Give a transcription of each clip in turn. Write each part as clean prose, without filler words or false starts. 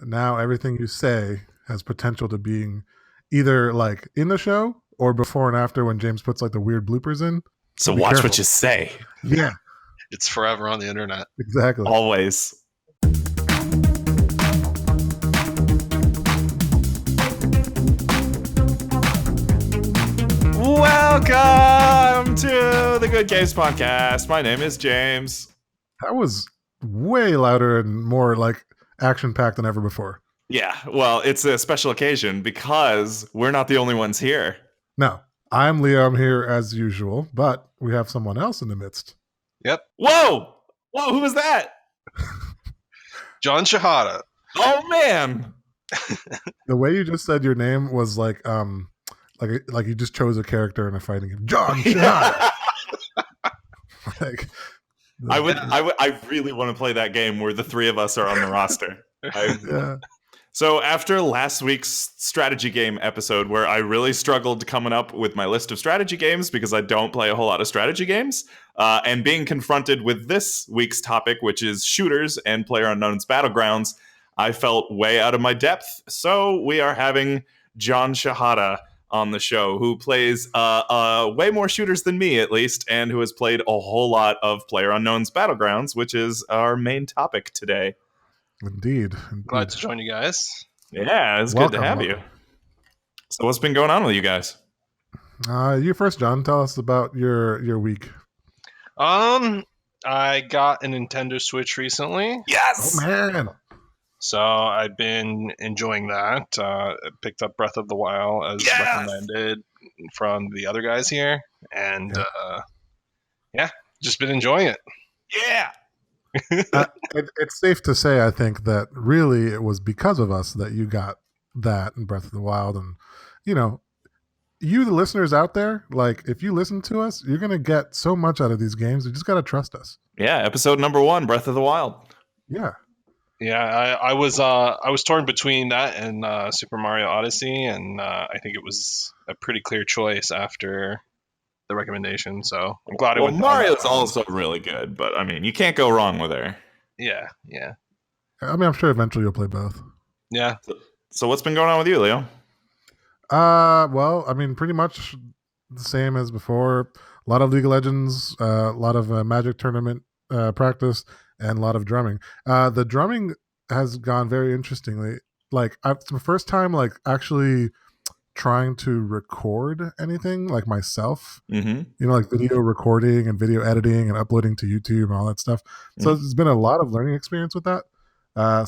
Now everything you say has potential to being either like in the show or before and after when James puts like the weird bloopers in. So Be watch careful. what you say. Yeah, It's forever on the internet. exactly. Always. Welcome to the Good Games Podcast. My name is James. That was way louder and more like action packed than ever before. Yeah, well, it's a special occasion because we're not the only ones here. Now, I'm Leo. I'm here as usual, but we have someone else in the midst. Yep. Whoa! Who was that? John Shehata. Oh, man. The way you just said your name was like you just chose a character in a fighting game. John Shehata. Like, I really want to play that game where the three of us are on the roster. yeah. So after last week's strategy game episode where I really struggled coming up with my list of strategy games because I don't play a whole lot of strategy games, and being confronted with this week's topic, which is shooters and PlayerUnknown's Battlegrounds, I felt way out of my depth. So we are having John Shehata on the show, who plays way more shooters than me, at least, and who has played a whole lot of PlayerUnknown's Battlegrounds, which is our main topic today. Indeed. Glad to join you guys. Yeah, it's Welcome, good to have you. So what's been going on with you guys? You first, John. Tell us about your week. I got a Nintendo Switch recently. Yes! Oh, man. So I've been enjoying that. Picked up Breath of the Wild as recommended from the other guys here. And just been enjoying it. Yeah! It's safe to say, I think, that really it was because of us that you got that in Breath of the Wild. And, you, the listeners out there, like, if you listen to us, you're going to get so much out of these games. You just got to trust us. Yeah, episode number 1, Breath of the Wild. Yeah. Yeah, I was torn between that and Super Mario Odyssey, and I think it was a pretty clear choice after the recommendation. So I'm glad I went. Mario's also really good, but I mean, you can't go wrong with her. Yeah. I mean, I'm sure eventually you'll play both. Yeah. So what's been going on with you, Leo? Well, I mean, pretty much the same as before. A lot of League of Legends, a lot of Magic tournament practice, and a lot of drumming. The drumming has gone very interestingly. Like, it's the first time, like, actually trying to record anything, like, myself. Mm-hmm. Like video recording and video editing and uploading to YouTube and all that stuff. So it's been a lot of learning experience with that.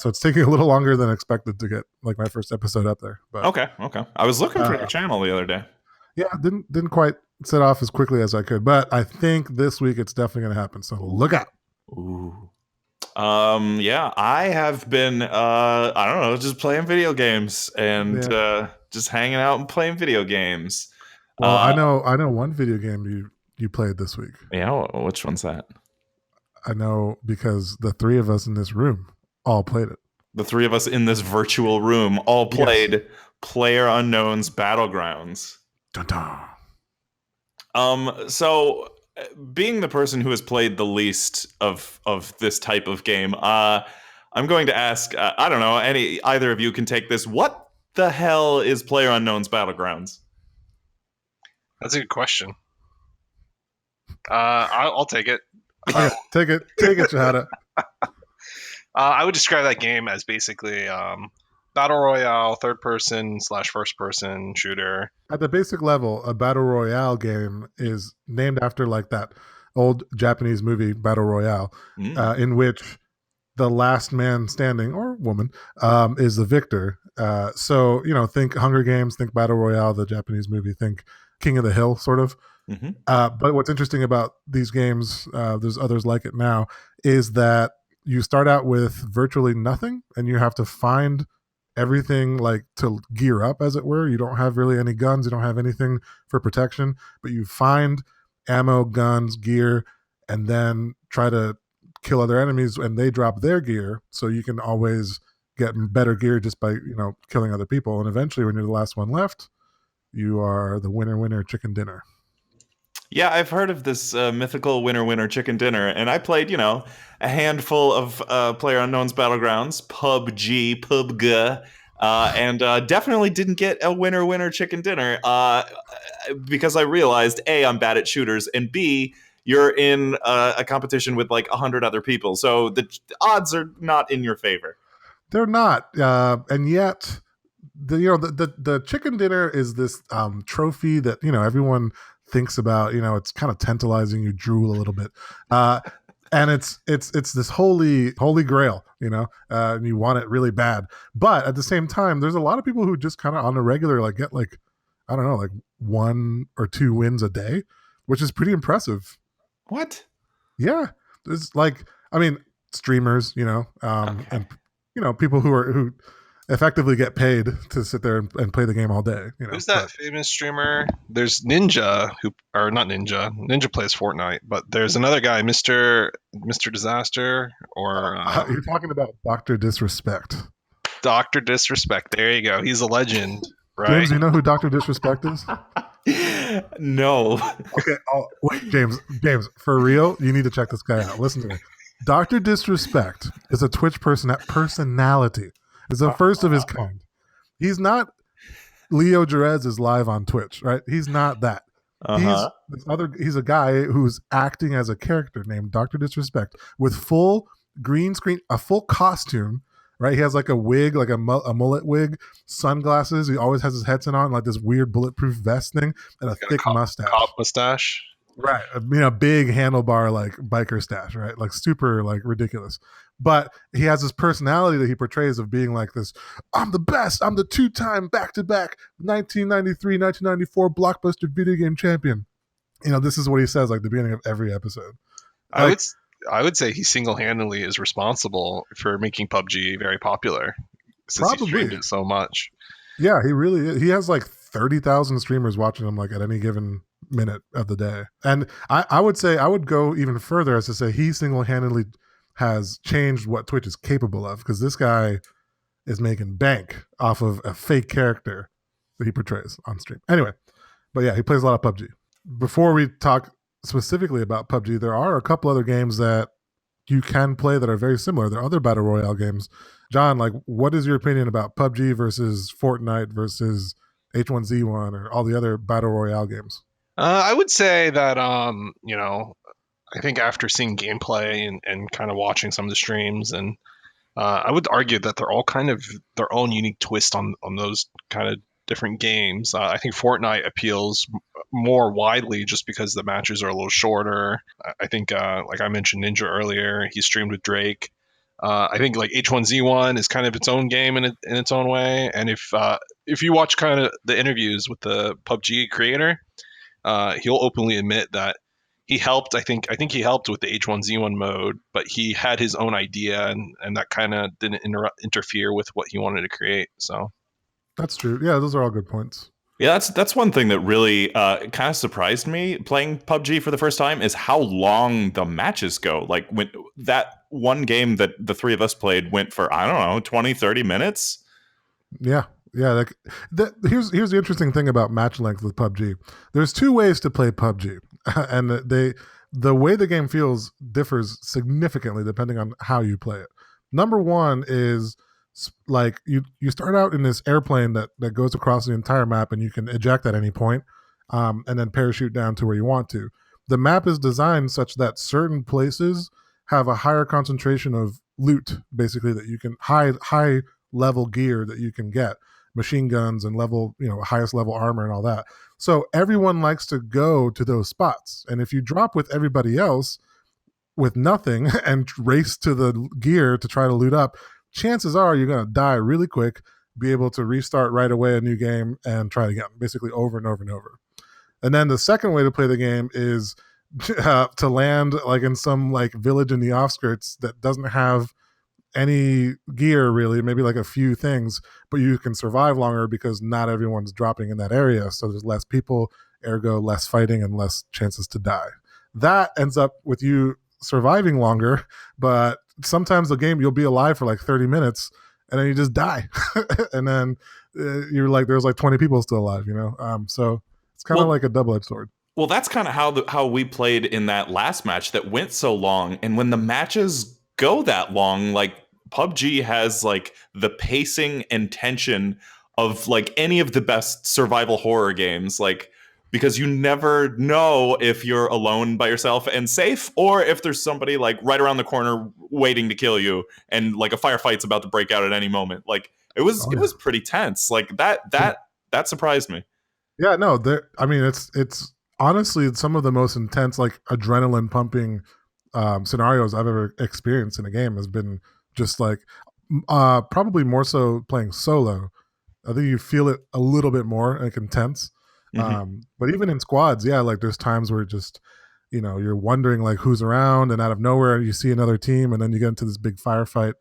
So it's taking a little longer than expected to get like my first episode up there. But okay. I was looking for your channel the other day. Yeah, didn't quite set off as quickly as I could, but I think this week it's definitely going to happen. So look out. Ooh. Yeah, I have been I don't know, just playing video games and just hanging out and playing video games. Well, I know one video game you played this week. Yeah, which one's that? I know because the three of us in this room all played it. The three of us in this virtual room all played PlayerUnknown's Battlegrounds. Dun-dun. So being the person who has played the least of this type of game, I'm going to ask, I don't know, either of you can take this. What the hell is PlayerUnknown's Battlegrounds? That's a good question. I'll take it. Yeah, take it, Shehata. I would describe that game as basically battle royale, third person / first person shooter. At the basic level, a battle royale game is named after like that old Japanese movie Battle Royale, in which the last man standing or woman is the victor. So think Hunger Games, think Battle Royale, the Japanese movie, think King of the Hill, sort of. Mm-hmm. But what's interesting about these games, there's others like it now, is that you start out with virtually nothing and you have to find everything like to gear up, as it were. You don't have really any guns, you don't have anything for protection, but you find ammo, guns, gear, and then try to kill other enemies and they drop their gear, so you can always get better gear just by killing other people. And eventually when you're the last one left, you are the winner chicken dinner. Yeah, I've heard of this mythical winner winner chicken dinner, and I played, a handful of PlayerUnknown's Battlegrounds, PubG, and definitely didn't get a winner winner chicken dinner because I realized A, I'm bad at shooters, and B, you're in a competition with like 100 other people, so the odds are not in your favor. They're not, and yet the chicken dinner is this trophy that everyone thinks about. It's kind of tantalizing. You drool a little bit, and it's this holy grail. And you want it really bad. But at the same time, there's a lot of people who just kind of on a regular like get like, I don't know, like 1 or 2 wins a day, which is pretty impressive. What? Yeah, it's like, I mean, streamers, Okay. and people who effectively get paid to sit there and play the game all day. Who's that famous streamer? There's Ninja, or not Ninja. Ninja plays Fortnite, but there's another guy, Mr. Disaster, or You're talking about Doctor Disrespect. Doctor Disrespect. There you go. He's a legend, right? James, you know who Doctor Disrespect is? No. Okay. Oh, wait, James, for real, you need to check this guy out. Listen to me. Doctor Disrespect is a Twitch personality. It's the first of his kind. He's not Leo Jerez is live on Twitch, right? He's not that. Uh-huh. He's a guy who's acting as a character named Dr. Disrespect with full green screen, a full costume, right? He has like a wig, like a mullet wig, sunglasses. He always has his headset on, like this weird bulletproof vest thing, and a thick mustache. Cop mustache. Right. Big handlebar, like biker stash, right? Like super, like ridiculous. But he has this personality that he portrays of being like this, I'm the best. I'm the 2-time back-to-back 1993, 1994 blockbuster video game champion. This is what he says like the beginning of every episode. Like, I would say he single-handedly is responsible for making PUBG very popular since he streamed it so much. Yeah, he really is. He has like 30,000 streamers watching him like at any given minute of the day. And I would say, I would go even further as to say he single-handedly has changed what Twitch is capable of, because this guy is making bank off of a fake character that he portrays on stream. Anyway, but yeah, he plays a lot of PUBG. Before we talk specifically about PUBG, there are a couple other games that you can play that are very similar. There are other battle royale games. John, like, what is your opinion about PUBG versus Fortnite versus H1Z1 or all the other battle royale games? I would say that I think after seeing gameplay and kind of watching some of the streams, and I would argue that they're all kind of their own unique twist on those kind of different games. I think Fortnite appeals more widely just because the matches are a little shorter. I think, like I mentioned Ninja earlier, he streamed with Drake. I think like H1Z1 is kind of its own game in its own way. And if you watch kind of the interviews with the PUBG creator, he'll openly admit that he helped. I think he helped with the H1Z1 mode, but he had his own idea, and that kind of didn't interfere with what he wanted to create. So that's true. Yeah, those are all good points. Yeah, that's one thing that really kind of surprised me playing PUBG for the first time is how long the matches go. Like when that one game that the three of us played went for, I don't know, 20, 30 minutes. Yeah. Yeah, like here's the interesting thing about match length with PUBG. There's 2 ways to play PUBG, and the way the game feels differs significantly depending on how you play it. Number one is like you start out in this airplane that goes across the entire map, and you can eject at any point, and then parachute down to where you want to. The map is designed such that certain places have a higher concentration of loot, basically, that you can high level gear that you can get, machine guns and highest level armor and all that. So everyone likes to go to those spots. And if you drop with everybody else with nothing and race to the gear to try to loot up, chances are you're going to die really quick, be able to restart right away a new game and try it again, basically over and over and over. And then the second way to play the game is to land like in some like village in the offskirts that doesn't have any gear really, maybe like a few things, but you can survive longer because not everyone's dropping in that area. So there's less people, ergo less fighting and less chances to die. That ends up with you surviving longer, but sometimes the game you'll be alive for like 30 minutes and then you just die. And then you're like, there's like 20 people still alive, so it's kind of like a double-edged sword. Well, that's kind of how we played in that last match that went so long. And when the matches go that long, like PUBG has like the pacing and tension of like any of the best survival horror games, like because you never know if you're alone by yourself and safe or if there's somebody like right around the corner waiting to kill you and like a firefight's about to break out at any moment. Like Oh it yeah. was pretty tense. Like that surprised me. Yeah, no, there. I mean, it's honestly some of the most intense, like adrenaline pumping scenarios I've ever experienced in a game. Has been just like probably more so playing solo. I think you feel it a little bit more like intense. Mhm. But even in squads, yeah, like there's times where just you're wondering like who's around, and out of nowhere you see another team, and then you get into this big firefight.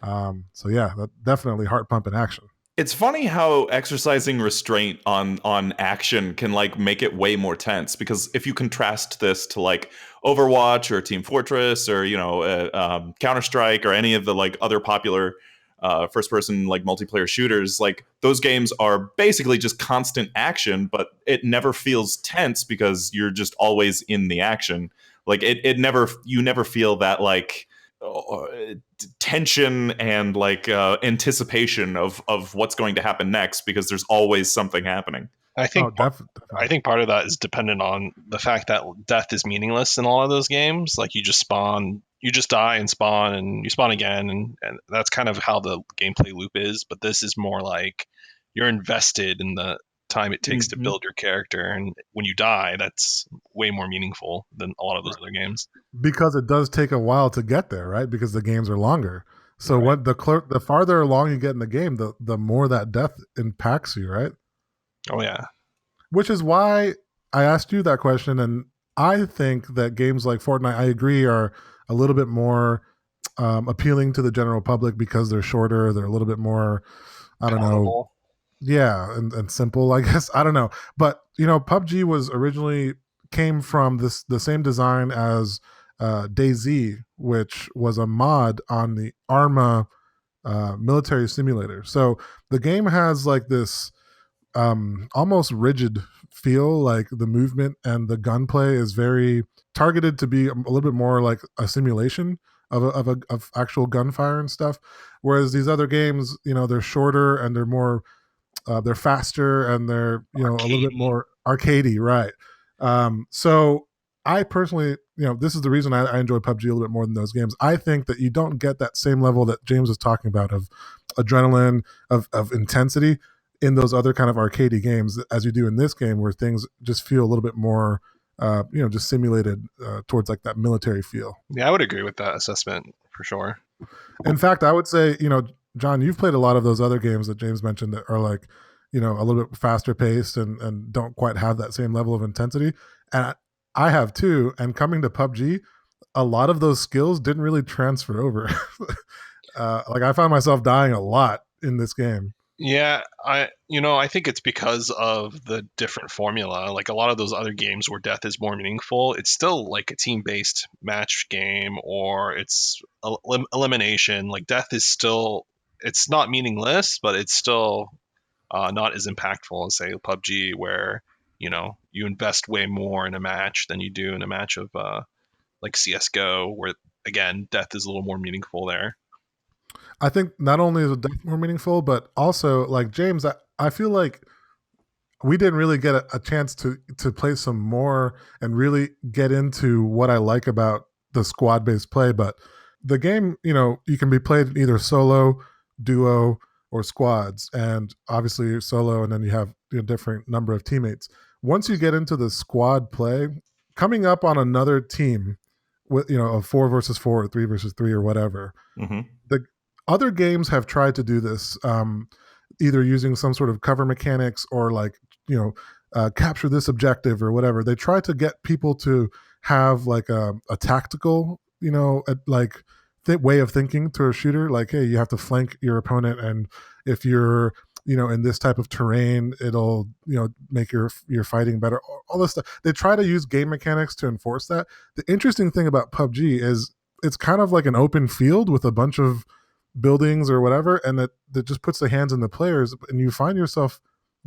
So yeah, that definitely heart pumping action. It's funny how exercising restraint on action can like make it way more tense because if you contrast this to like Overwatch or Team Fortress or Counter Strike or any of the like other popular first person like multiplayer shooters, like those games are basically just constant action, but it never feels tense because you're just always in the action. Like it never you never feel that like uh, tension and like anticipation of what's going to happen next because there's always something happening. I Oh, think I definitely. think part of that is dependent on the fact that death is meaningless in a lot of those games. Like you just spawn, you just die and spawn, and you spawn again, and that's kind of how the gameplay loop is. But this is more like you're invested in the time it takes to Mm-hmm. build your character, and when you die, that's way more meaningful than a lot of those Right. other games. Because it does take a while to get there, right? Because the games are longer. So Right. what the farther along you get in the game, the more that death impacts you, right? Oh yeah. Which is why I asked you that question, and I think that games like Fortnite, I agree, are a little bit more appealing to the general public because they're shorter, they're a little bit more, I don't know, Palatable. yeah, and simple, I guess. I don't know, but PUBG was originally came from the same design as DayZ, which was a mod on the Arma military simulator. So the game has like this almost rigid feel, like the movement and the gunplay is very targeted to be a little bit more like a simulation of actual gunfire and stuff, whereas these other games, they're shorter and they're faster and they're a little bit Arcadey. more arcadey, right? So I personally, this is the reason I enjoy PUBG a little bit more than those games. I think that you don't get that same level that James was talking about of adrenaline, of intensity in those other kind of arcadey games as you do in this game, where things just feel a little bit more, just simulated towards like that military feel. Yeah, I would agree with that assessment for sure. In fact, I would say, John, you've played a lot of those other games that James mentioned that are like, a little bit faster paced and don't quite have that same level of intensity. And I have too. And coming to PUBG, a lot of those skills didn't really transfer over. Like I found myself dying a lot in this game. Yeah, I think it's because of the different formula. Like a lot of those other games where death is more meaningful, it's still like a team-based match game or it's elimination. Like death is still it's not meaningless, but it's still not as impactful as say PUBG where, you invest way more in a match than you do in a match of like CS:GO where again, death is a little more meaningful there. I think not only is it definitely more meaningful, but also like James, I feel like we didn't really get a chance to play some more and really get into what I like about the squad based play. But the game, you can be played either solo, duo, or squads, and obviously you're solo, and then you have a different number of teammates. Once you get into the squad play, coming up on another team with a 4 versus 4, or 3 versus 3, or whatever, Mm-hmm. the other games have tried to do this, either using some sort of cover mechanics or like capture this objective or whatever. They try to get people to have like a tactical, like way of thinking to a shooter. Like, hey, you have to flank your opponent, and if you're in this type of terrain, it'll make your fighting better. All this stuff. They try to use game mechanics to enforce that. The interesting thing about PUBG is it's kind of like an open field with a bunch of buildings or whatever, and that just puts the hands in the players, and you find yourself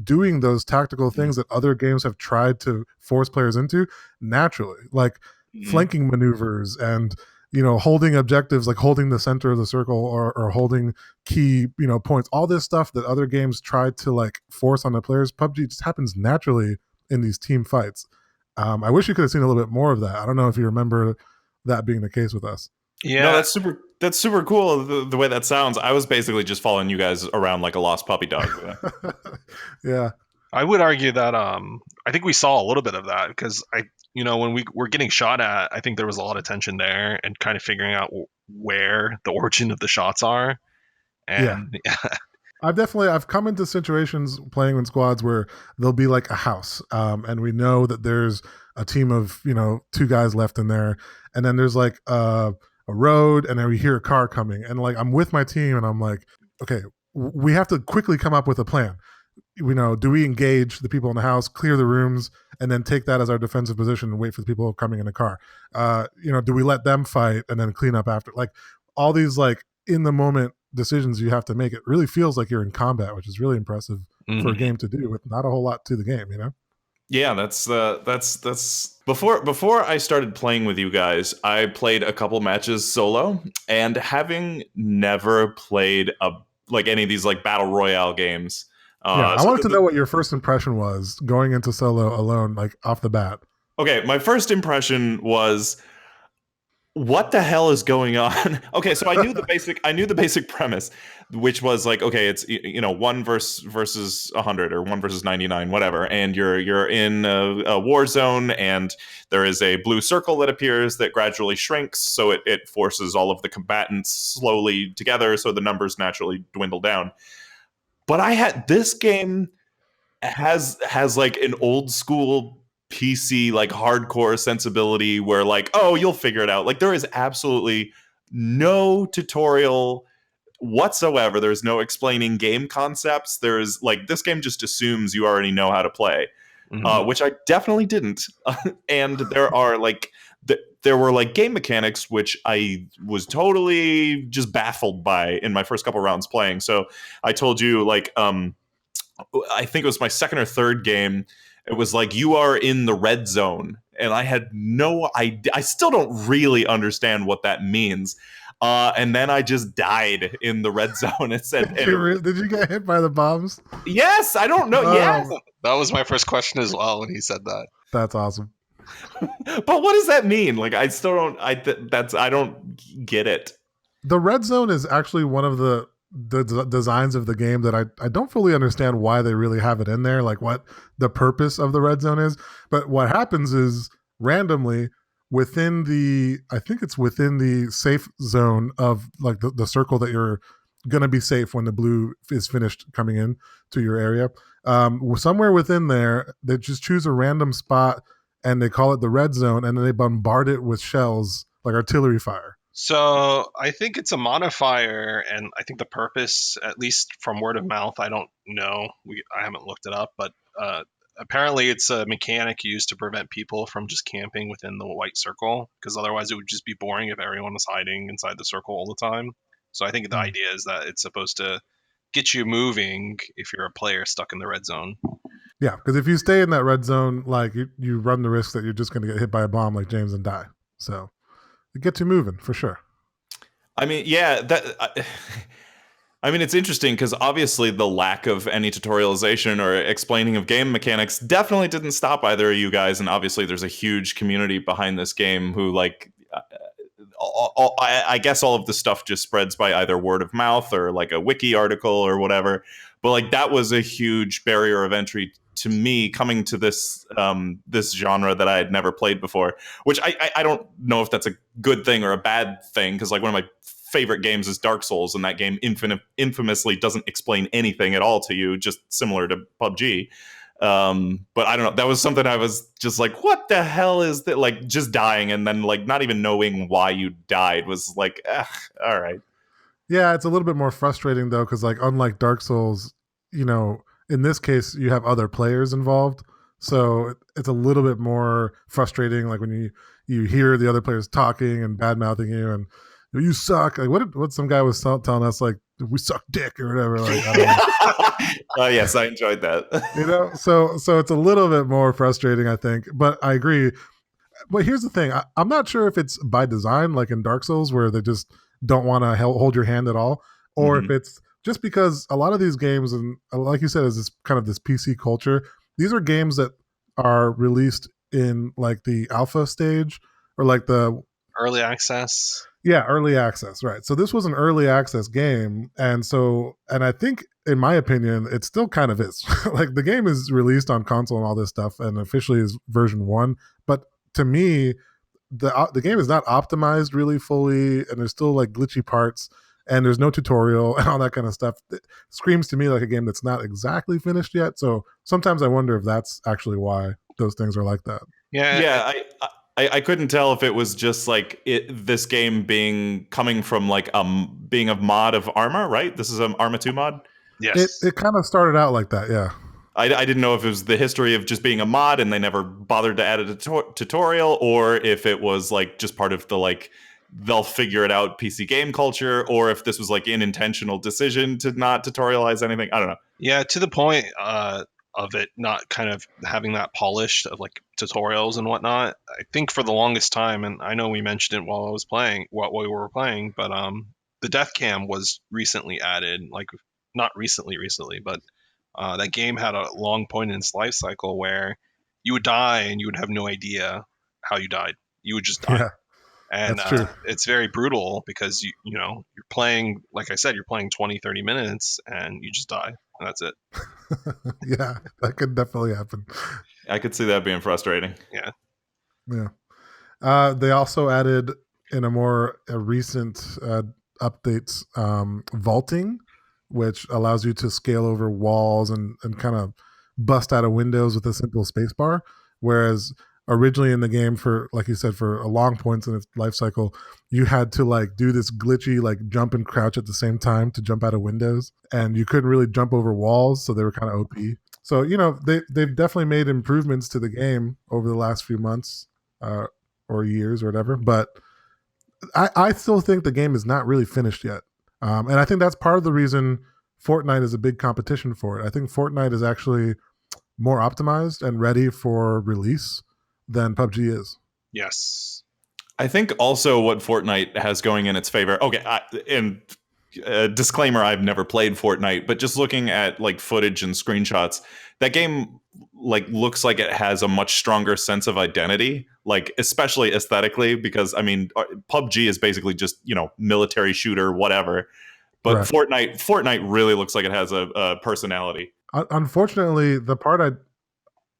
doing those tactical things that other games have tried to force players into naturally, like flanking maneuvers and holding objectives, like holding the center of the circle, or holding key points. All this stuff that other games tried to like force on the players, PUBG just happens naturally in these team fights. I wish you could have seen a little bit more of that. I don't know if you remember that being the case with us. Yeah, no, that's super cool. The way that sounds, I was basically just following you guys around like a lost puppy dog. Yeah. I would argue that I think we saw a little bit of that because when we were getting shot at, I think there was a lot of tension there and kind of figuring out where the origin of the shots are. And I've come into situations playing in squads where there'll be like a house, and we know that there's a team of 2 guys left in there, and then there's like a road, and then we hear a car coming, and like I'm with my team, and I'm like, okay, we have to quickly come up with a plan. Do we engage the people in the house, clear the rooms, and then take that as our defensive position and wait for the people coming in the car? Do we let them fight and then clean up after? Like all these like in the moment decisions you have to make. It really feels like you're in combat, which is really impressive for a game to do with not a whole lot to the game, Yeah, that's before I started playing with you guys, I played a couple matches solo, and having never played any of these like battle royale games. I wanted to know what your first impression was going into solo alone, like off the bat. Okay, my first impression was, what the hell is going on? Okay, so I knew the basic premise, which was like, okay, it's 1 versus 100 or 1 versus 99, whatever, and you're in a war zone, and there is a blue circle that appears that gradually shrinks, so it forces all of the combatants slowly together, so the numbers naturally dwindle down. But this game has like an old school PC like hardcore sensibility where like, oh, you'll figure it out. Like there is absolutely no tutorial whatsoever. There's no explaining game concepts. There's like, this game just assumes you already know how to play, which I definitely didn't. And there are like there were like game mechanics which I was totally just baffled by in my first couple rounds playing. So I told you like I think it was my second or third game. It was like, you are in the red zone. And I had no idea. I still don't really understand what that means. And then I just died in the red zone. It said, did you get hit by the bombs? Yes, I don't know. Yes. That was my first question as well when he said that. That's awesome. But what does that mean? Like, I still don't, I don't get it. The red zone is actually one of the designs of the game that I don't fully understand why they really have it in there, like what the purpose of the red zone is. But what happens is randomly within the safe zone of like the circle that you're going to be safe when the blue is finished coming in to your area, somewhere within there, they just choose a random spot and they call it the red zone, and then they bombard it with shells, like artillery fire. So I think it's a modifier, and I think the purpose, at least from word of mouth, I don't know. I haven't looked it up, but apparently it's a mechanic used to prevent people from just camping within the white circle, because otherwise it would just be boring if everyone was hiding inside the circle all the time. So I think the idea is that it's supposed to get you moving if you're a player stuck in the red zone. Yeah, because if you stay in that red zone, like you run the risk that you're just going to get hit by a bomb like James and die. So it gets you moving for sure. I mean, yeah, I mean, it's interesting because obviously the lack of any tutorialization or explaining of game mechanics definitely didn't stop either of you guys. And obviously there's a huge community behind this game who like, I guess all of the stuff just spreads by either word of mouth or like a wiki article or whatever. But like that was a huge barrier of entry to me coming to this this genre that I had never played before, which I don't know if that's a good thing or a bad thing, because like one of my favorite games is Dark Souls, and that game infamously doesn't explain anything at all to you, just similar to PubG. But I don't know, that was something I was just like, what the hell is that? Like just dying and then like not even knowing why you died was like, all right. Yeah, it's a little bit more frustrating though, because like unlike Dark Souls, in this case you have other players involved, so it's a little bit more frustrating. Like when you hear the other players talking and bad mouthing you and you suck. Like what some guy was telling us, like we suck dick or whatever. Like, I don't know. Yes, I enjoyed that. So it's a little bit more frustrating, I think. But I agree. But here's the thing: I'm not sure if it's by design, like in Dark Souls, where they just don't want to hold your hand at all, or if it's just because a lot of these games, and like you said, is this kind of this PC culture. These are games that are released in like the alpha stage or like the early access. Yeah, early access, right. So this was an early access game, and I think in my opinion it still kind of is. Like the game is released on console and all this stuff and officially is version 1, but to me the game is not optimized really fully, and there's still like glitchy parts, and there's no tutorial and all that kind of stuff. It screams to me like a game that's not exactly finished yet. So sometimes I wonder if that's actually why those things are like that. Yeah. I couldn't tell if it was just like this game coming from like being a mod of Arma, right? This is an Arma 2 mod. Yes, it kind of started out like that. Yeah. I didn't know if it was the history of just being a mod and they never bothered to add a tutorial, or if it was like just part of the like they'll figure it out PC game culture, or if this was like an intentional decision to not tutorialize anything. I don't know. Yeah, to the point of it not kind of having that polish of like tutorials and whatnot. I think for the longest time, and I know we mentioned it while I was playing, what we were playing, but the death cam was recently added, like not recently, but that game had a long point in its life cycle where you would die and you would have no idea how you died. You would just die. Yeah, And that's true. it's very brutal because you know you're playing, like I said, you're playing 20-30 minutes and you just die and that's it. Yeah, that could definitely happen. I could see that being frustrating. Yeah. They also added in a recent updates vaulting, which allows you to scale over walls and kind of bust out of windows with a simple spacebar. Whereas originally in the game, for like you said, for a long points in its life cycle, you had to like do this glitchy like jump and crouch at the same time to jump out of windows, and you couldn't really jump over walls, so they were kind of OP. So they've definitely made improvements to the game over the last few months or years or whatever, but I still think the game is not really finished yet. And I think that's part of the reason Fortnite is a big competition for it. I think Fortnite is actually more optimized and ready for release than PUBG is. Yes. I think also what Fortnite has going in its favor. Okay, and disclaimer: I've never played Fortnite, but just looking at like footage and screenshots, that game like looks like it has a much stronger sense of identity, like especially aesthetically, because I mean PUBG is basically just military shooter whatever, but right. Fortnite really looks like it has a personality. Unfortunately, the part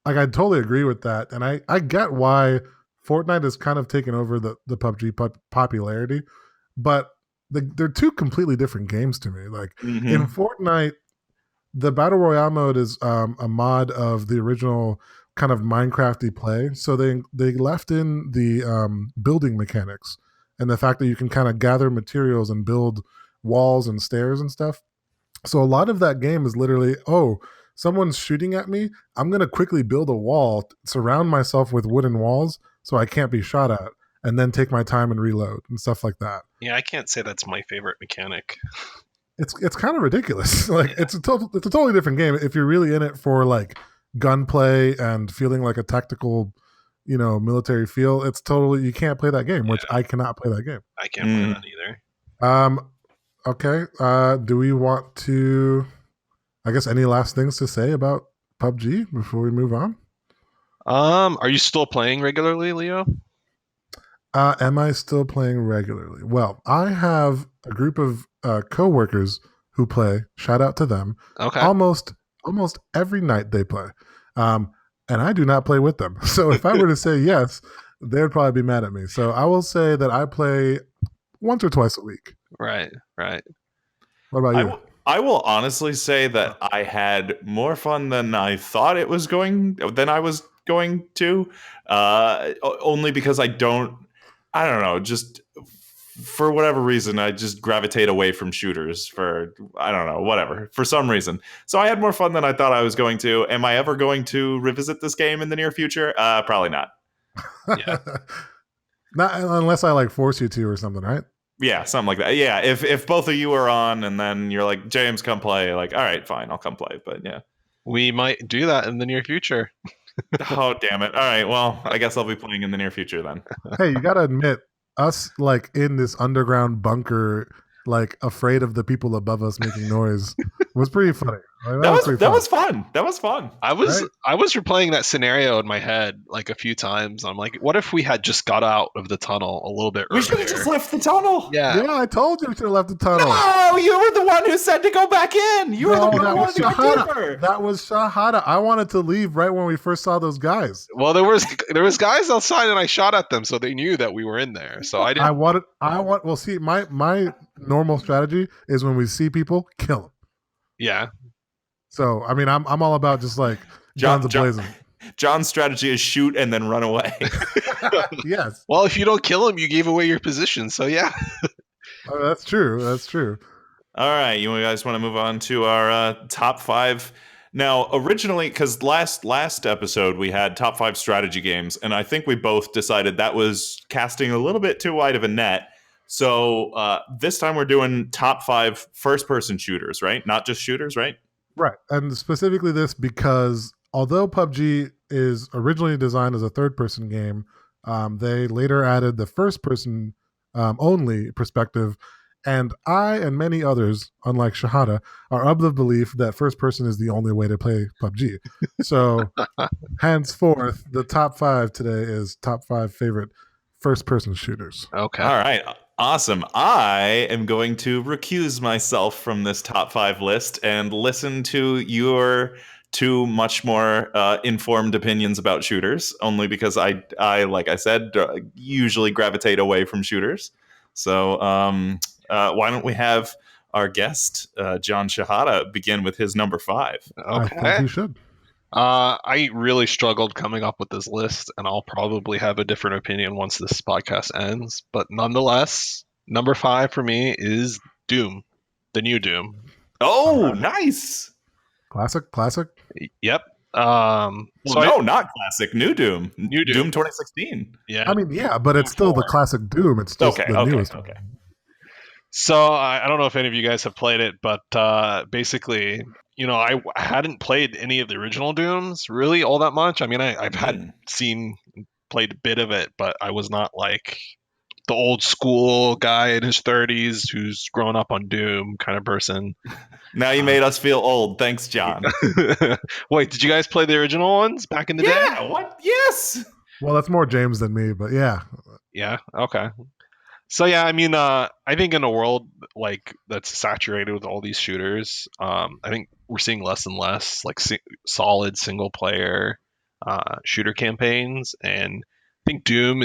I totally agree with that, and I get why Fortnite has kind of taken over the PUBG popularity, but they're two completely different games to me. Like in Fortnite, the Battle Royale mode is a mod of the original kind of Minecrafty play. So they left in the building mechanics and the fact that you can kind of gather materials and build walls and stairs and stuff. So a lot of that game is literally, someone's shooting at me, I'm going to quickly build a wall, surround myself with wooden walls so I can't be shot at, and then take my time and reload and stuff like that. Yeah, I can't say that's my favorite mechanic. It's kind of ridiculous. Like it's a totally different game if you're really in it for like gunplay and feeling like a tactical, military feel. It's totally, you can't play that game, which I cannot play that game. I can't play that either. Okay. Do we want to, I guess, any last things to say about PUBG before we move on? Are you still playing regularly, Leo? Am I still playing regularly? Well, I have a group of co-workers who play. Shout out to them. Okay. Almost every night they play. And I do not play with them. So if I were to say yes, they would probably be mad at me. So I will say that I play once or twice a week. Right. What about you? I will honestly say that I had more fun than I thought I was going to. Only because I don't know, just for whatever reason, I just gravitate away from shooters for, I don't know, whatever, for some reason. So I had more fun than I thought I was going to. Am I ever going to revisit this game in the near future? Probably not. Yeah. Not unless I like force you to or something, right? Yeah, something like that. Yeah, if both of you are on and then you're like, James, come play, like, all right, fine, I'll come play. But yeah. We might do that in the near future. Oh, damn it. All right, well, I guess I'll be playing in the near future then. Hey, you gotta admit, us like in this underground bunker, like afraid of the people above us making noise, was pretty funny. Like, that was pretty That fun, was fun. That was fun. I was right? I was replaying that scenario in my head like a few times. I'm like, what if we had just got out of the tunnel a little bit We should have earlier? just left the tunnel. Yeah. Yeah, I told you we should have left the tunnel. No, you were the one who said to go back in. You were the No, one who that was wanted to go Shehata. deeper. That was Shehata. I wanted to leave right when we first saw those guys. Well, there was guys outside and I shot at them, so they knew that we were in there. So I didn't. Well, see, my normal strategy is when we see people, kill them. Yeah. So, I mean, I'm all about just like guns blazing. John's strategy is shoot and then run away. Yes. Well, if you don't kill him, you gave away your position. So yeah. Oh, that's true. That's true. All right, you guys want to move on to our top 5? Now, originally, because last episode we had top 5 strategy games, and I think we both decided that was casting a little bit too wide of a net. So this time we're doing top 5 first-person shooters, right? Not just shooters, right? Right. And specifically this because although PubG is originally designed as a third-person game, they later added the first-person only perspective. And I and many others, unlike Shehata, are of the belief that first person is the only way to play PUBG. So, henceforth, the top 5 today is top 5 favorite first person shooters. Okay. All right. Awesome. I am going to recuse myself from this top 5 list and listen to your 2 much more informed opinions about shooters, only because I like I said, usually gravitate away from shooters. So, why don't we have our guest, John Shehata, begin with his number 5? I think Okay. you should. I really struggled coming up with this list, and I'll probably have a different opinion once this podcast ends. But nonetheless, number 5 for me is Doom, the new Doom. Oh, nice. Classic. Yep. Not classic. New Doom. New Doom. Doom 2016. Yeah. I mean, yeah, but it's still the classic Doom. It's just the newest. Okay. So I don't know if any of you guys have played it, but basically, I hadn't played any of the original Dooms really all that much. I mean, I've played a bit of it, but I was not like the old school guy in his 30s who's grown up on Doom kind of person. Now you made us feel old. Thanks, John. Wait, did you guys play the original ones back in the day? Yeah, what? Yes. Well, that's more James than me, but yeah. Yeah, okay. So yeah, I mean, I think in a world like that's saturated with all these shooters, I think we're seeing less and less like solid single player shooter campaigns, and I think Doom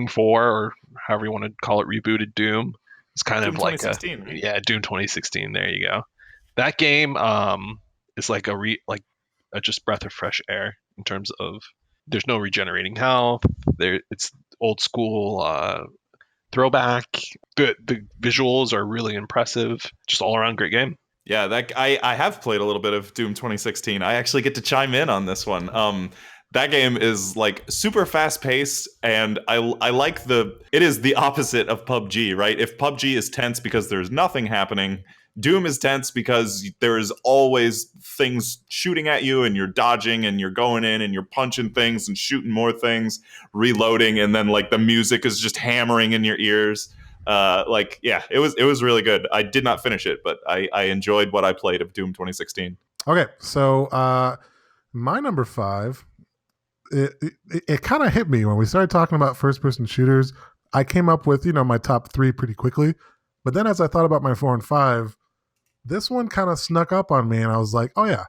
4 or however you want to call it, rebooted Doom. It's kind Doom of like 2016, right? Doom 2016. There you go. That game is like a just breath of fresh air in terms of there's no regenerating health. It's old school. Throwback. The visuals are really impressive. Just all around great game. Yeah, I have played a little bit of Doom 2016. I actually get to chime in on this one. That game is like super fast paced, and I like it is the opposite of PUBG, right? If PUBG is tense because there's nothing happening, Doom is tense because there is always things shooting at you, and you're dodging, and you're going in, and you're punching things and shooting more things, reloading, and then like the music is just hammering in your ears. It was really good. I did not finish it, but I enjoyed what I played of Doom 2016. Okay, so my number 5, it kind of hit me when we started talking about first-person shooters. I came up with my top 3 pretty quickly, but then as I thought about my 4 and 5, this one kind of snuck up on me, and I was like, oh yeah,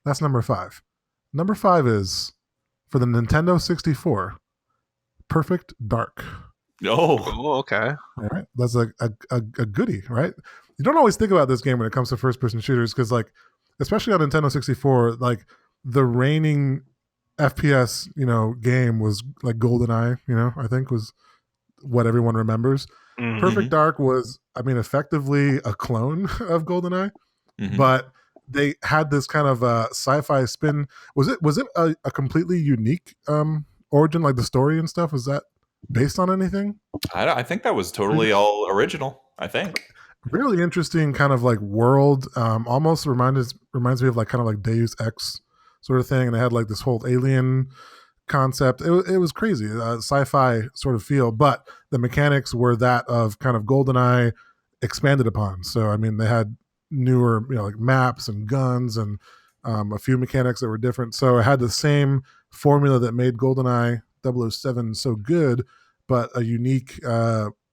that's number 5. Number 5 is, for the Nintendo 64, Perfect Dark. Oh, okay. All right. That's a goodie, right? You don't always think about this game when it comes to first-person shooters because, like, especially on Nintendo 64, like, the reigning FPS, game was, like, GoldenEye, I think was what everyone remembers. Mm-hmm. Perfect Dark was, effectively a clone of GoldenEye, but they had this kind of sci-fi spin. Was it a completely unique origin, like the story and stuff? Was that? based on anything. I think that was totally all original. I think. Really interesting kind of like world. Almost reminds me of like kind of like Deus Ex sort of thing, and they had like this whole alien concept. It was crazy, sci-fi sort of feel, but the mechanics were that of kind of GoldenEye expanded upon. So I mean, they had newer, like maps and guns and a few mechanics that were different. So it had the same formula that made GoldenEye 007 so good, but a unique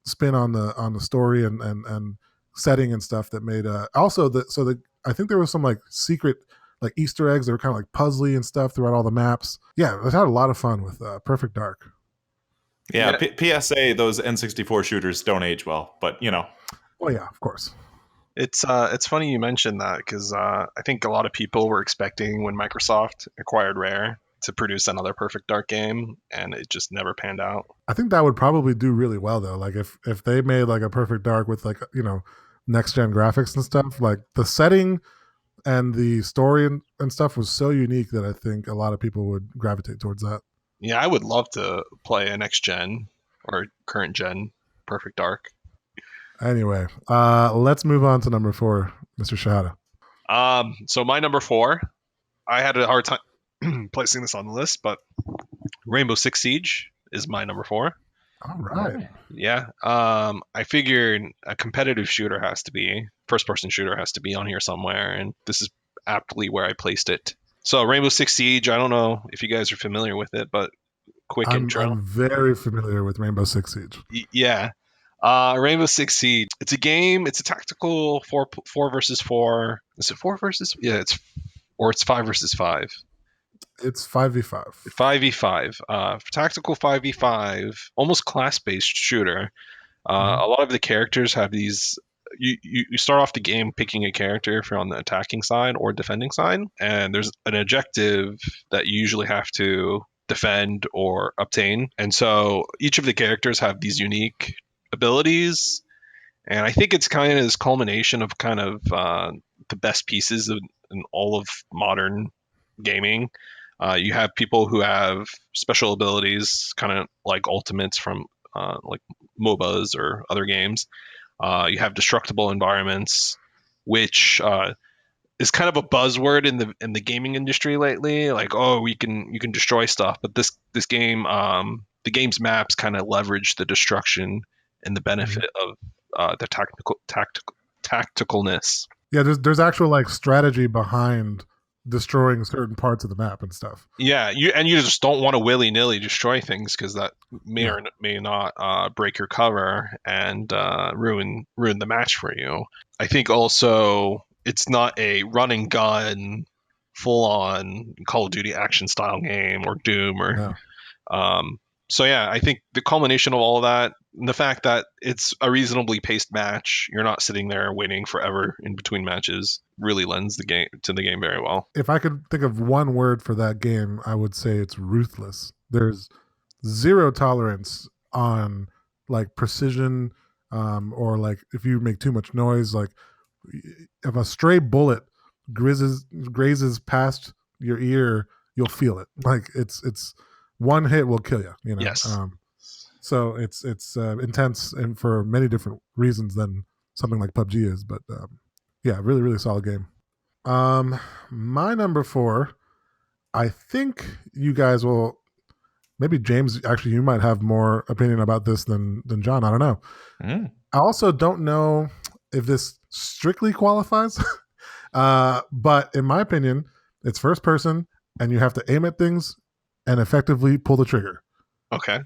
spin on the story and setting and stuff that made also the I think there was some like secret like Easter eggs that were kind of like puzzly and stuff throughout all the maps. Yeah, I've had a lot of fun with Perfect Dark. Yeah, PSA, those N64 shooters don't age well, but Well, yeah, of course. It's funny you mentioned that because I think a lot of people were expecting when Microsoft acquired Rare to produce another Perfect Dark game, and it just never panned out. I think that would probably do really well though. Like if they made like a Perfect Dark with like next gen graphics and stuff, like the setting and the story and stuff was so unique that I think a lot of people would gravitate towards that. Yeah, I would love to play a next gen or current gen Perfect Dark. Anyway, let's move on to number 4, Mr. Shehata. So my number 4, I had a hard time placing this on the list, but Rainbow Six Siege is my number 4. All right. Yeah. I figured a competitive shooter has to be, first person shooter has to be on here somewhere, and this is aptly where I placed it. So Rainbow Six Siege, I don't know if you guys are familiar with it, but quick intro. I'm very familiar with Rainbow Six Siege. Yeah. Rainbow Six Siege. It's a game. It's a tactical four versus four. Is it 4 versus? Yeah, it's 5 versus 5. It's 5v5. 5v5. Tactical 5v5, almost class-based shooter. A lot of the characters have these. You start off the game picking a character if you're on the attacking side or defending side, and there's an objective that you usually have to defend or obtain. And so each of the characters have these unique abilities, and I think it's kind of this culmination of kind of the best pieces in all of modern gaming. You have people who have special abilities, kind of like ultimates from like MOBAs or other games. You have destructible environments, which is kind of a buzzword in the gaming industry lately. Like, oh, you can destroy stuff, but this game, the game's maps kind of leverage the destruction and the benefit of the tacticalness. Yeah, there's actual like strategy behind destroying certain parts of the map and stuff. Yeah, you just don't want to willy nilly destroy things because that may or may not break your cover and ruin the match for you. I think also it's not a run and gun, full on Call of Duty action style game or Doom or. So yeah, I think the culmination of all of that, and the fact that it's a reasonably paced match, you're not sitting there waiting forever in between matches, really lends the game very well. If I could think of one word for that game, I would say it's ruthless. There's zero tolerance on like precision, or like if you make too much noise, like if a stray bullet grazes past your ear, you'll feel it. Like it's one hit will kill you. Yes. So it's intense and for many different reasons than something like PubG is. But yeah, really really solid game. My number 4, I think you guys will. Maybe James, actually, you might have more opinion about this than John. I don't know. I also don't know if this strictly qualifies, but in my opinion, it's first person, and you have to aim at things and effectively pull the trigger. Okay.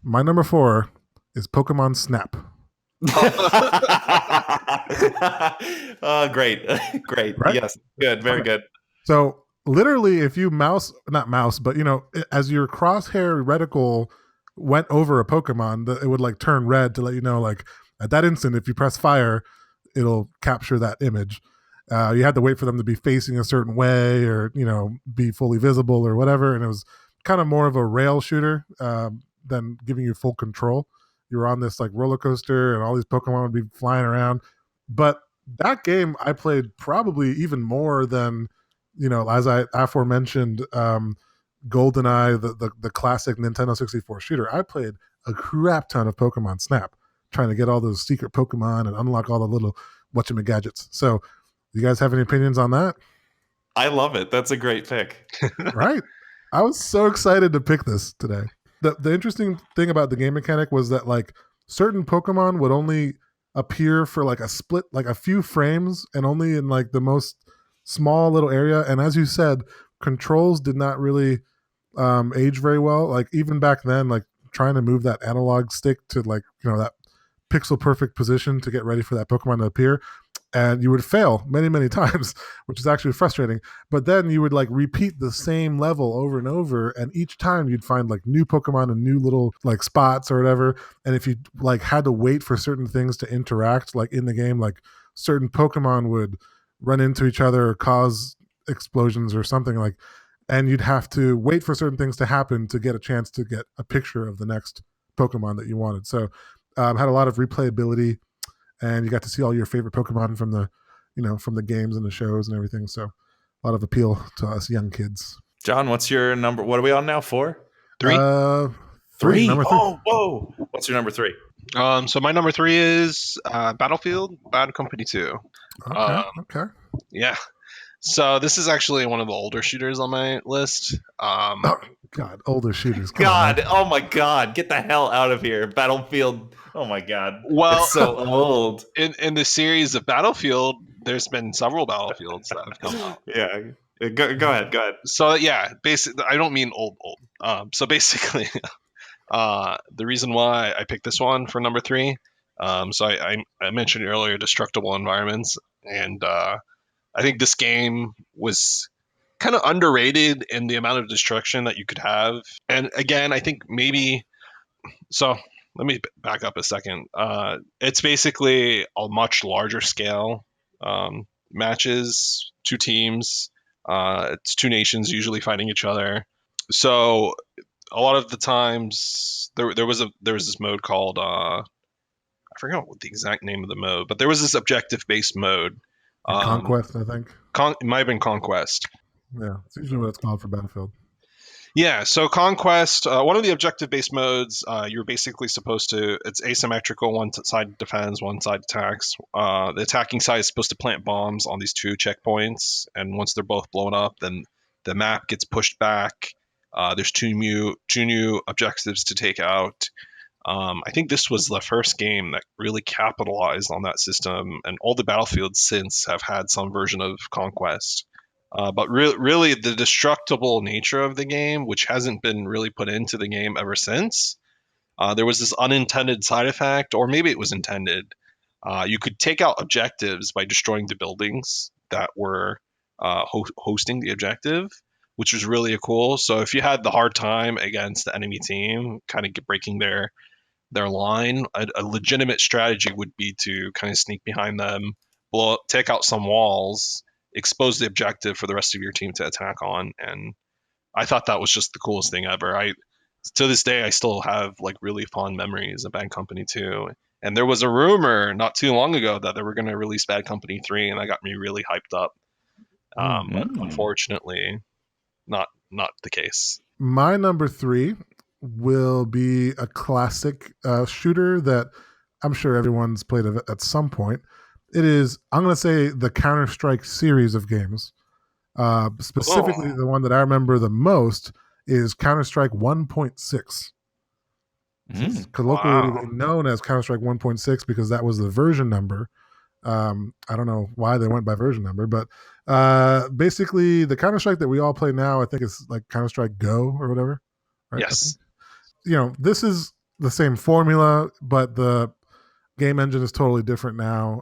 My number 4 is Pokemon Snap. Great. Right? Yes. Good. Very good. So literally, if you not mouse, but as your crosshair reticle went over a Pokemon, it would like turn red to let you know, like at that instant, if you press fire, it'll capture that image. You had to wait for them to be facing a certain way or, be fully visible or whatever. And it was kind of more of a rail shooter than giving you full control. You were on this like roller coaster and all these Pokemon would be flying around. But that game I played probably even more than, as I aforementioned, GoldenEye, the classic Nintendo 64 shooter. I played a crap ton of Pokemon Snap, trying to get all those secret Pokemon and unlock all the little whatchamagadgets. So, you guys have any opinions on that? I love it. That's a great pick. Right. I was so excited to pick this today. The interesting thing about the game mechanic was that like certain Pokemon would only appear for like a split, like a few frames, and only in like the most small little area. And as you said, controls did not really age very well. Like even back then, like trying to move that analog stick to like, you know, that pixel perfect position to get ready for that Pokemon to appear, and you would fail many times, which is actually frustrating. But then you would like repeat the same level over and over, and each time you'd find like new Pokemon and new little like spots or whatever. And if you like had to wait for certain things to interact like in the game, like certain Pokemon would run into each other or cause explosions or something, like, and you'd have to wait for certain things to happen to get a chance to get a picture of the next Pokemon that you wanted. So had a lot of replayability, and you got to see all your favorite Pokemon from the, you know, from the games and the shows and everything. So a lot of appeal to us young kids. John, what's your number? What are we on now? 4? 3? Three. Number 3. Oh, whoa. What's your number 3? So my number 3 is Battlefield Bad Company 2. Okay. Yeah. So this is actually one of the older shooters on my list. Oh, God, older shooters. Come God, on, oh my God, get the hell out of here. Battlefield. Oh my God. Well, it's so old. In the series of Battlefield, there's been several Battlefields that have come out. Yeah. Go ahead. So yeah, basically, I don't mean old. So basically, the reason why I picked this one for number 3, so I mentioned earlier destructible environments, and I think this game was kind of underrated in the amount of destruction that you could have. And again, I think maybe so. Let me back up a second. It's basically a much larger scale matches, 2 teams. It's 2 nations usually fighting each other. So a lot of the times there was this mode called I forgot what the exact name of the mode, but there was this objective based mode. Conquest, I think. It might have been Conquest. Yeah, it's usually what it's called for Battlefield. Yeah, so Conquest, one of the objective-based modes, you're basically supposed to, it's asymmetrical, one side defends, one side attacks. The attacking side is supposed to plant bombs on these 2 checkpoints, and once they're both blown up, then the map gets pushed back. There's two new objectives to take out. I think this was the first game that really capitalized on that system, and all the Battlefields since have had some version of Conquest. But really, the destructible nature of the game, which hasn't been really put into the game ever since, there was this unintended side effect, or maybe it was intended. You could take out objectives by destroying the buildings that were hosting the objective, which was really cool. So if you had the hard time against the enemy team, kind of breaking their line, a legitimate strategy would be to kind of sneak behind them, take out some walls, expose the objective for the rest of your team to attack on. And I thought that was just the coolest thing ever. To this day, I still have like really fond memories of Bad Company 2. And there was a rumor not too long ago that they were going to release Bad Company 3, and that got me really hyped up. But unfortunately, not the case. My number 3 will be a classic shooter that I'm sure everyone's played at some point. It is, I'm going to say, the Counter-Strike series of games. Specifically, the one that I remember the most is Counter-Strike 1.6. It's colloquially known as Counter-Strike 1.6 because that was the version number. I don't know why they went by version number, but basically the Counter-Strike that we all play now, I think it's like Counter-Strike Go or whatever. Right? Yes. You know, this is the same formula, but the game engine is totally different now.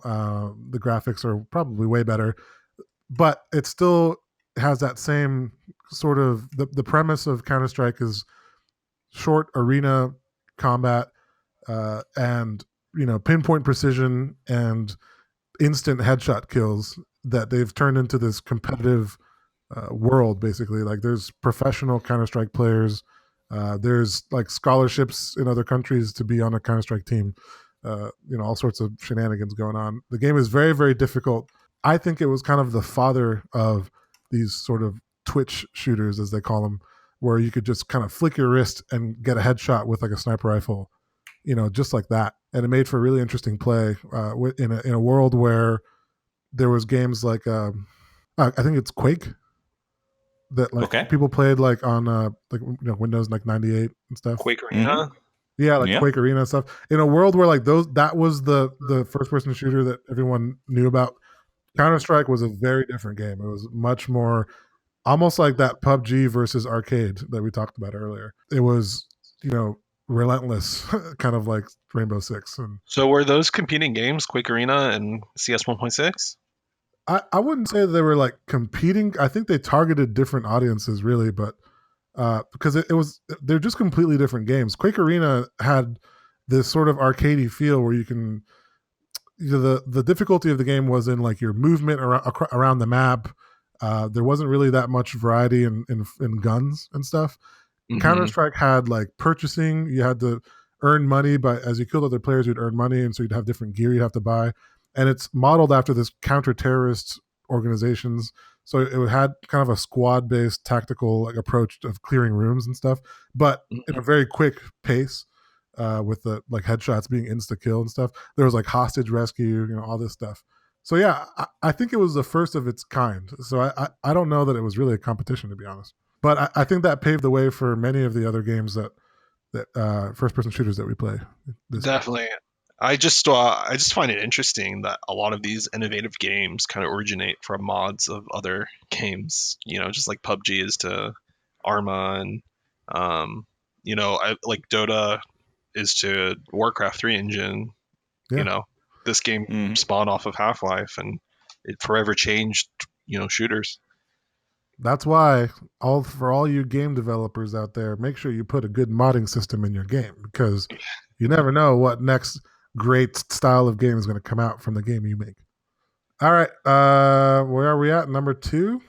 The graphics are probably way better, but it still has that same sort of, the premise of Counter-Strike is short arena combat and, you know, pinpoint precision and instant headshot kills that they've turned into this competitive world, basically. Like there's professional Counter-Strike players. There's like scholarships in other countries to be on a Counter-Strike team. You know, all sorts of shenanigans going on. The game is very, very difficult. I think it was kind of the father of these sort of twitch shooters, as they call them, where you could just kind of flick your wrist and get a headshot with like a sniper rifle just like that. And it made for really interesting play in a world where there was games like I think it's Quake that like Okay. people played like on Windows like 98 and stuff. Quake Mm-hmm. Arena. Yeah, like Yeah. Quake Arena and stuff. In a world where like that was the first person shooter that everyone knew about. Counter Strike was a very different game. It was much more almost like that PubG versus arcade that we talked about earlier. It was relentless, kind of like Rainbow Six. And So were those competing games, Quake Arena and CS 1.6? I wouldn't say they were like competing. I think they targeted different audiences really, but because it was they're just completely different games. Quake Arena had this sort of arcadey feel where you can the difficulty of the game was in like your movement around the map. There wasn't really that much variety in guns and stuff. Counter Mm-hmm. Strike had like purchasing. You had to earn money, but as you killed other players, you'd earn money, and so you'd have different gear you'd have to buy. And it's modeled after this counter-terrorist organizations. So it had kind of a squad-based tactical like approach of clearing rooms and stuff, but in a very quick pace. With the like headshots being insta kill and stuff, there was like hostage rescue, all this stuff. So yeah, I think it was the first of its kind. So I don't know that it was really a competition, to be honest. But I think that paved the way for many of the other games that first person shooters that we play this year. Definitely. I just find it interesting that a lot of these innovative games kind of originate from mods of other games. Just like PUBG is to Arma, and like Dota is to Warcraft 3 engine. You Yeah, know, this game Mm-hmm. spawned off of Half-Life, and it forever changed. Shooters. that's why all you game developers out there, make sure you put a good modding system in your game because you never know what next great style of game is going to come out from the game you make. All right, where are we at? Number 2.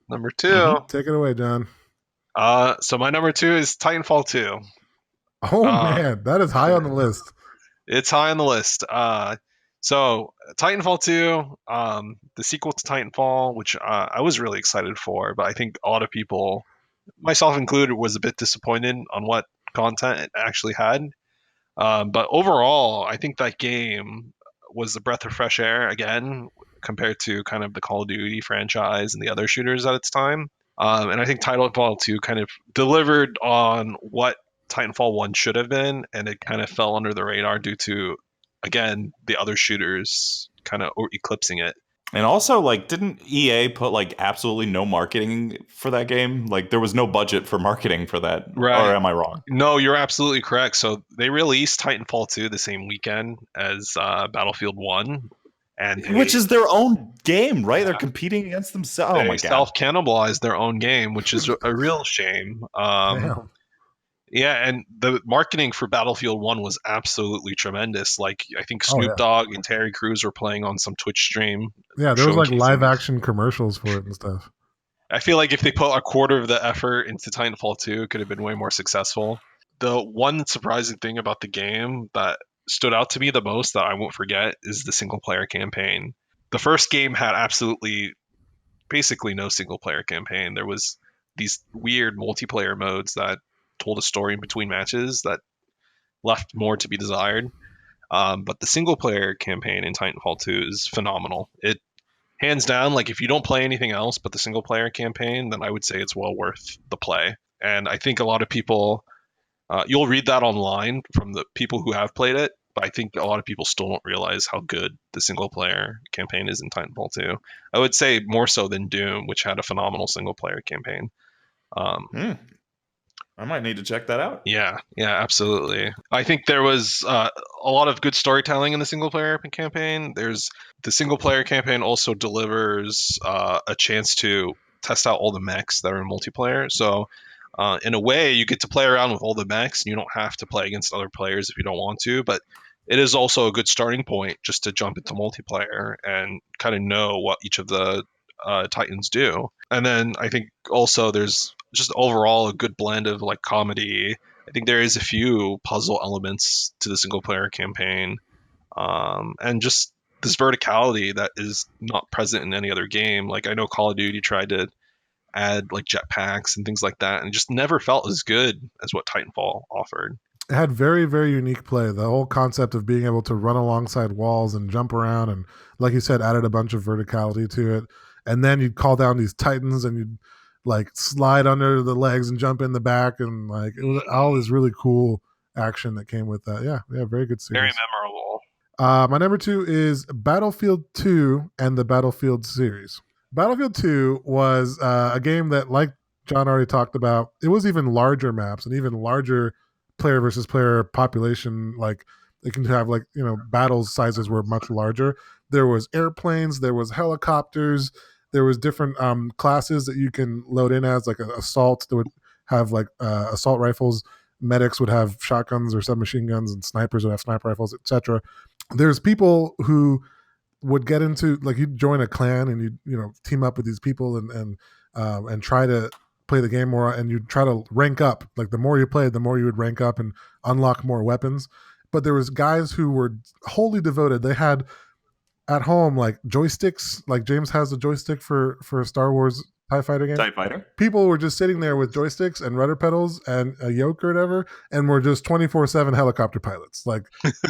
Number 2. Mm-hmm. Take it away, John. So my number 2 is Titanfall 2. Oh Uh, man, that is high on the list. It's high on the list. So Titanfall 2, the sequel to Titanfall, which I was really excited for, but I think a lot of people, myself included, was a bit disappointed on what content it actually had. But overall, I think that game was a breath of fresh air again compared to kind of the Call of Duty franchise and the other shooters at its time. And I think Titanfall 2 kind of delivered on what Titanfall 1 should have been, and it kind of fell under the radar due to, again, the other shooters kind of eclipsing it. And also, like, didn't EA put like absolutely no marketing for that game? Like, there was no budget for marketing for that, Right. or am I wrong? No, you're absolutely correct. So they released Titanfall 2 the same weekend as Battlefield 1. And Which is their own game, right? Yeah. They're competing against themselves. Oh they my god! self-cannibalized their own game, which is a real shame. Damn. Yeah, and the marketing for Battlefield 1 was absolutely tremendous. Like, I think Oh, Snoop yeah. Dogg and Terry Crews were playing on some Twitch stream. Yeah, there was like showcasing live this. action commercials for it and stuff. I feel like if they put a quarter of the effort into Titanfall 2, it could have been way more successful. The one surprising thing about the game that stood out to me the most that I won't forget is the single player campaign. The first game had basically no single player campaign. There was these weird multiplayer modes that told a story in between matches that left more to be desired. But the single player campaign in Titanfall 2 is phenomenal. It hands down, like, if you don't play anything else but the single player campaign, then I would say it's well worth the play. And I think a lot of people, you'll read that online from the people who have played it, but I think a lot of people still don't realize how good the single player campaign is in Titanfall 2. I would say more so than Doom, which had a phenomenal single player campaign. I might need to check that out. Yeah, absolutely. I think there was a lot of good storytelling in the single player campaign. The single player campaign also delivers a chance to test out all the mechs that are in multiplayer. So, in a way, you get to play around with all the mechs, and you don't have to play against other players if you don't want to. But it is also a good starting point just to jump into multiplayer and kind of know what each of the Titans do. And then I think also there's just overall a good blend of like comedy. I think there is a few puzzle elements to the single player campaign, and just this verticality that is not present in any other game. Like, I know Call of Duty tried to add like jetpacks and things like that, and it just never felt as good as what Titanfall offered. It had very, very unique play. The whole concept of being able to run alongside walls and jump around, and like you said, added a bunch of verticality to it. And then you'd call down these titans, and you'd like slide under the legs and jump in the back, and like it was all this really cool action that came with that. Yeah, very good Very series. memorable. My number 2 is Battlefield 2 and the Battlefield series. Battlefield 2 was a game that, like John already talked about, it was even larger maps and even larger player versus player population. Like it can have like, battles sizes were much larger. There was airplanes, there was helicopters, there was different classes that you can load in as, like assault that would have like assault rifles. Medics would have shotguns or submachine guns, and snipers would have sniper rifles, etc. There's people who would get into, like, you'd join a clan and you'd team up with these people and try to play the game more, and you'd try to rank up. Like the more you played, the more you would rank up and unlock more weapons. But there was guys who were wholly devoted. They had at home like joysticks, like James has a joystick for a Star Wars TIE Fighter game. TIE Fighter. People were just sitting there with joysticks and rudder pedals and a yoke or whatever, and were just 24/7 helicopter pilots. Like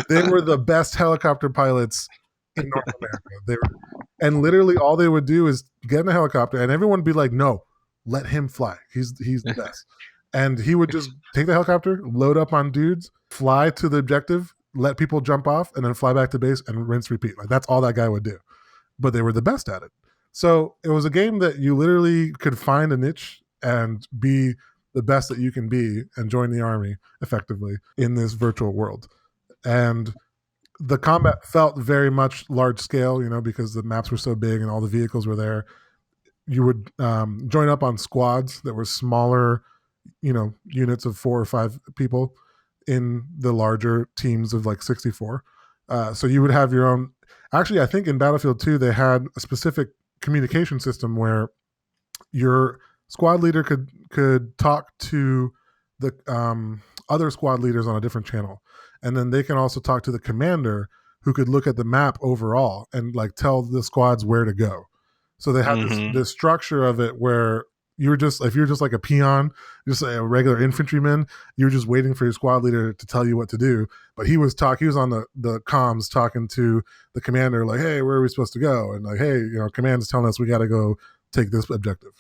they were the best helicopter pilots in North America. And literally all they would do is get in a helicopter, and everyone would be like, "No, let him fly. He's the best." And he would just take the helicopter, load up on dudes, fly to the objective, let people jump off, and then fly back to base and rinse, repeat. Like that's all that guy would do. But they were the best at it. So it was a game that you literally could find a niche and be the best that you can be and join the army effectively in this virtual world. And the combat felt very much large scale, because the maps were so big and all the vehicles were there. You would join up on squads that were smaller, units of 4 or 5 people in the larger teams of like 64. So you would have your own. Actually, I think in Battlefield 2, they had a specific communication system where your squad leader could talk to the other squad leaders on a different channel, and then they can also talk to the commander, who could look at the map overall and like tell the squads where to go. So they had this structure of it where if you're just like a peon, just a regular infantryman, you're just waiting for your squad leader to tell you what to do. But he was on the comms talking to the commander, like, hey, where are we supposed to go? And like, hey, command's telling us we got to go take this objective,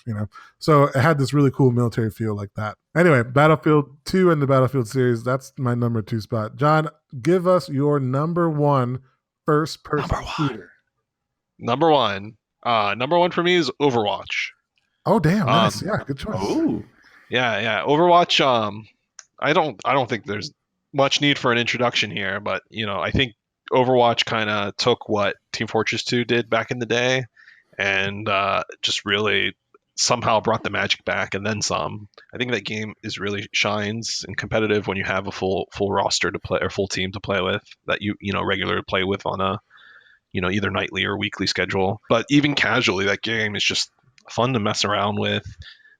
So it had this really cool military feel like that. Anyway, Battlefield 2 and the Battlefield series, that's my number 2 spot. John, give us your number 1 first-person shooter. Number one for me is Overwatch. Oh damn! Nice, yeah, good choice. Oh, yeah. Overwatch. I don't think there's much need for an introduction here, but I think Overwatch kind of took what Team Fortress 2 did back in the day, and just really somehow brought the magic back and then some. I think that game is really shines and competitive when you have a full roster to play, or full team to play with, that you regularly play with on a either nightly or weekly schedule. But even casually, that game is just fun to mess around with.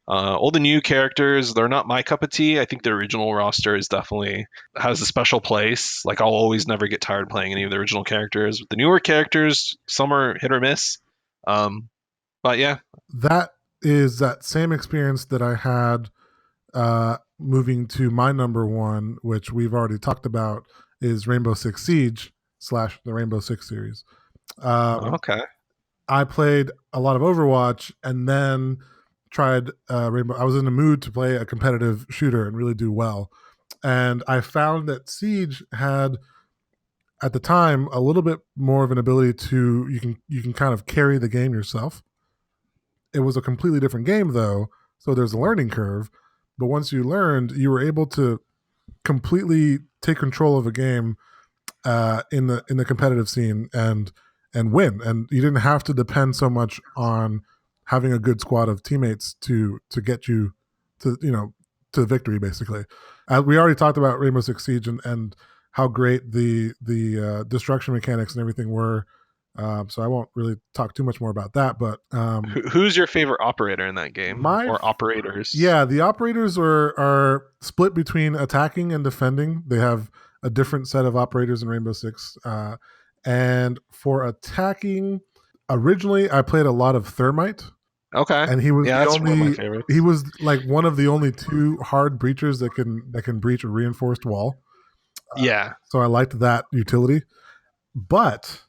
All the new characters, they're not my cup of tea. I think the original roster is definitely has a special place. Like I'll always never get tired playing any of the original characters. The newer characters, some are hit or miss. But yeah, that is that same experience that I had moving to my number 1, which we've already talked about, is Rainbow Six Siege / the Rainbow Six series. Okay. I played a lot of Overwatch and then tried Rainbow. I was in the mood to play a competitive shooter and really do well. And I found that Siege had, at the time, a little bit more of an ability to, you can kind of carry the game yourself. It was a completely different game though, so there's a learning curve. But once you learned, you were able to completely take control of a game in the competitive scene and win. And you didn't have to depend so much on having a good squad of teammates to get you to to victory. Basically, we already talked about Rainbow Six Siege and how great the destruction mechanics and everything were. So I won't really talk too much more about that. But who's your favorite operator in that game, or operators? Yeah, the operators are split between attacking and defending. They have a different set of operators in Rainbow Six. And for attacking, originally I played a lot of Thermite. Okay. And he was one of my favorites. He was like one of the only 2 hard breachers that can breach a reinforced wall. Yeah. So I liked that utility. But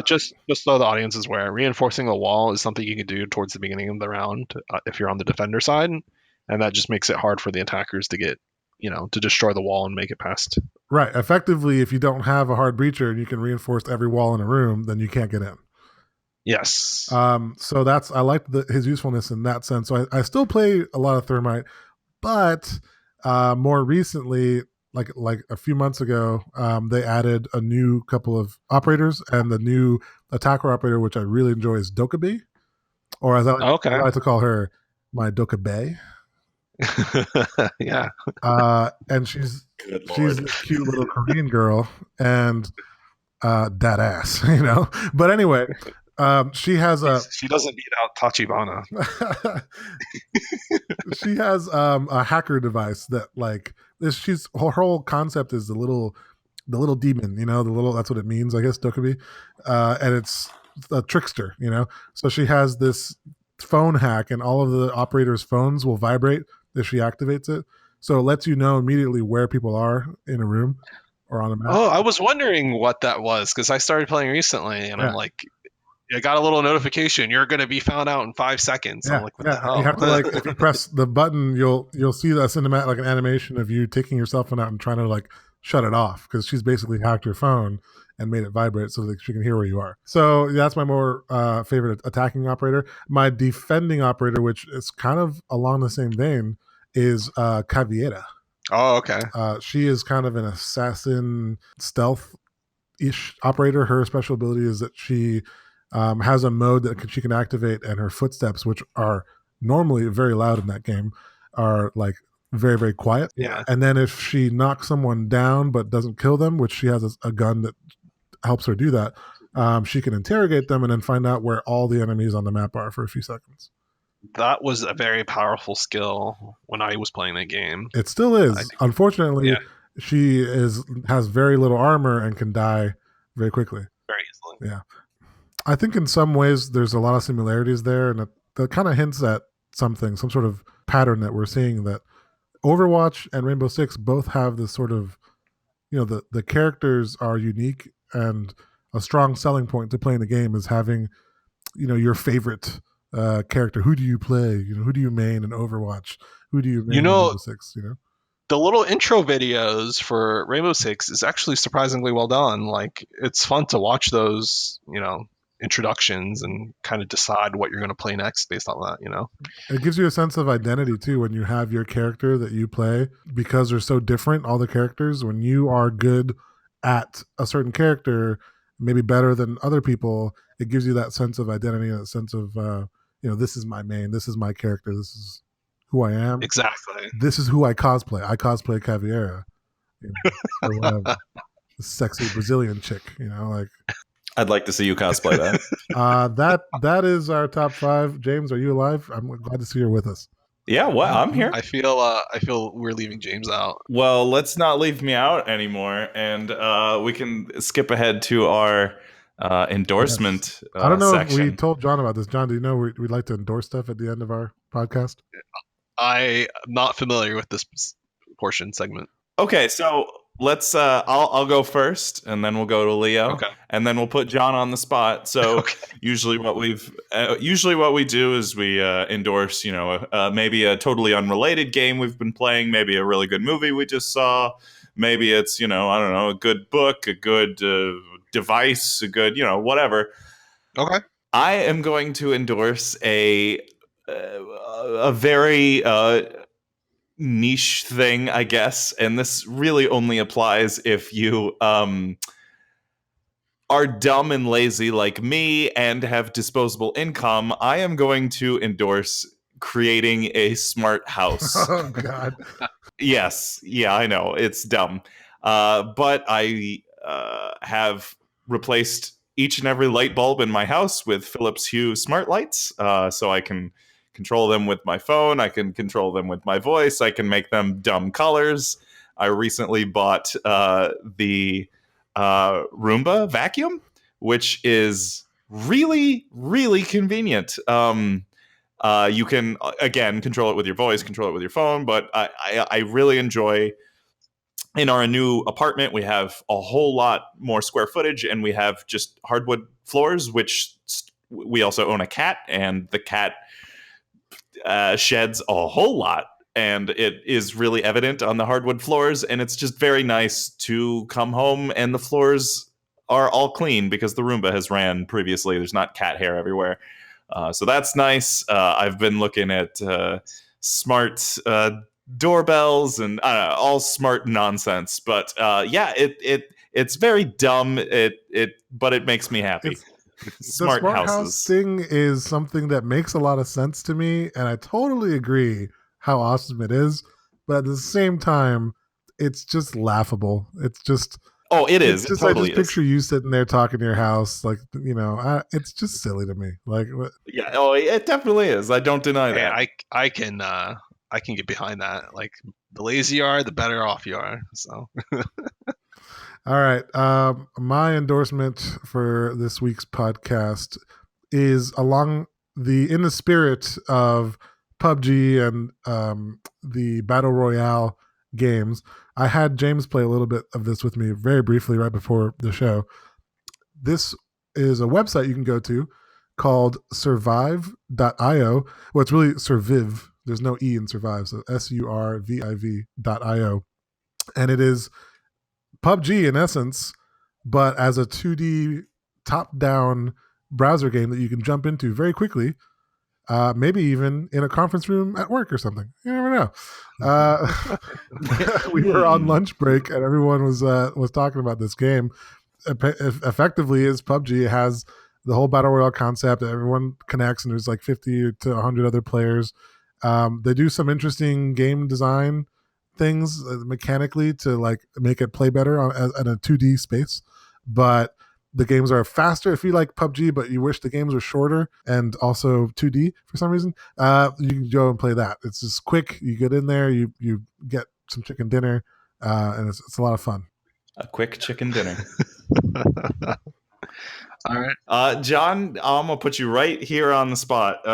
Just so the audience is aware, reinforcing a wall is something you can do towards the beginning of the round if you're on the defender side, and that just makes it hard for the attackers to get, to destroy the wall and make it past. right, effectively, if you don't have a hard breacher and you can reinforce every wall in a room, then you can't get in. Yes. So I liked his usefulness in that sense. So I still play a lot of Thermite, but more recently, like a few months ago, they added a new couple of operators, and the new attacker operator, which I really enjoy, is Dokkaebi, or as I like to call her, my Dokkaebi. Yeah. And she's this cute little Korean girl, and that ass, But anyway, she has she doesn't beat out Tachibana. She has a hacker device that her whole concept is the little demon, that's what it means, I guess, Dokkaebi, and it's a trickster, So she has this phone hack, and all of the operators' phones will vibrate if she activates it, so it lets you know immediately where people are in a room or on a map. Oh, I was wondering what that was because I started playing recently, and I'm like, I got a little notification. You're going to be found out in 5 seconds. Yeah, I'm like, what the hell? You have to if you press the button, you'll see the cinematic, like an animation of you taking your cell phone out and trying to shut it off, because she's basically hacked your phone and made it vibrate so that she can hear where you are. So that's my more favorite attacking operator. My defending operator, which is kind of along the same vein, is Caveira. Oh, okay. She is kind of an assassin stealth-ish operator. Her special ability is that she has a mode that she can activate, and her footsteps, which are normally very loud in that game, are very, very quiet. Yeah. And then if she knocks someone down but doesn't kill them, which she has a gun that helps her do that, she can interrogate them and then find out where all the enemies on the map are for a few seconds. That was a very powerful skill when I was playing that game. It still is. Unfortunately, she has very little armor and can die very quickly. Very easily. Yeah. I think in some ways there's a lot of similarities there, and that kind of hints at some sort of pattern that we're seeing, that Overwatch and Rainbow Six both have this sort of, the characters are unique, and a strong selling point to playing the game is having, your favorite character. Who do you play? Who do you main in Overwatch? Who do you main in Rainbow Six? The little intro videos for Rainbow Six is actually surprisingly well done. It's fun to watch those, introductions and kind of decide what you're going to play next based on that. It gives you a sense of identity too when you have your character that you play, because they're so different, all the characters. When you are good at a certain character, maybe better than other people, it gives you that sense of identity and that sense of this is my main, this is my character, this is who I am. Exactly. This is who I cosplay. I cosplay Caveira, or whatever. Sexy Brazilian chick, I'd like to see you cosplay that. That is our top 5. James, are you alive? I'm glad to see you're with us. Yeah, well, I'm here. I feel we're leaving James out. Well, let's not leave me out anymore, and we can skip ahead to our endorsement. Yes. I don't know section. if we told John about this. John, do you know we'd like to endorse stuff at the end of our podcast? I'm not familiar with this portion segment. Okay, so let's. I'll go first, and then we'll go to Leo, and then we'll put John on the spot. So usually, what we do is we endorse, maybe a totally unrelated game we've been playing, maybe a really good movie we just saw, maybe it's I don't know, a good book, a good device, a good whatever. Okay. I am going to endorse a very niche thing, I guess, and this really only applies if you are dumb and lazy like me and have disposable income. I am going to endorse creating a smart house. Oh God. Yes, yeah, I know it's dumb, but I have replaced each and every light bulb in my house with Philips Hue smart lights, so I can control them with my phone. I can control them with my voice. I can make them dumb colors. I recently bought the Roomba vacuum, which is really, really convenient. You can, again, control it with your voice, control it with your phone, but I really enjoy in our new apartment, we have a whole lot more square footage, and we have just hardwood floors, which we also own a cat, and the cat sheds a whole lot. And it is really evident on the hardwood floors, and it's just very nice to come home and the floors are all clean because the Roomba has ran previously. There's not cat hair everywhere. So that's nice. I've been looking at smart doorbells and all smart nonsense. But it's very dumb. But it makes me happy. The smart house thing is something that makes a lot of sense to me, and I totally agree how awesome it is. But at the same time, it's just laughable. It's just it is. Just, it totally I just picture you sitting there talking to your house, like it's just silly to me. Like, yeah, it definitely is. I don't deny that. I can get behind that. Like, the lazier you are, the better off you are. So. All right. My endorsement for this week's podcast is in the spirit of PubG and the Battle Royale games. I had James play a little bit of this with me very briefly right before the show. This is a website you can go to called survive.io. Well, it's really Surviv. There's no E in survive. So surviv.io. And it is PubG in essence, but as a 2D top-down browser game that you can jump into very quickly, maybe even in a conference room at work or something. You never know. We were on lunch break and everyone was talking about this game. Effectively, is PubG. It has the whole battle royale concept. Everyone connects, and there's like 50 to 100 other players. They do some interesting game design things mechanically to like make it play better in a 2D space, but the games are faster if you like PubG, but you wish the games were shorter and also 2D for some reason. You can go and play that. It's just quick. You get in there, you get some chicken dinner, and it's a lot of fun. A quick chicken dinner. All right. John, I'm going to put you right here on the spot.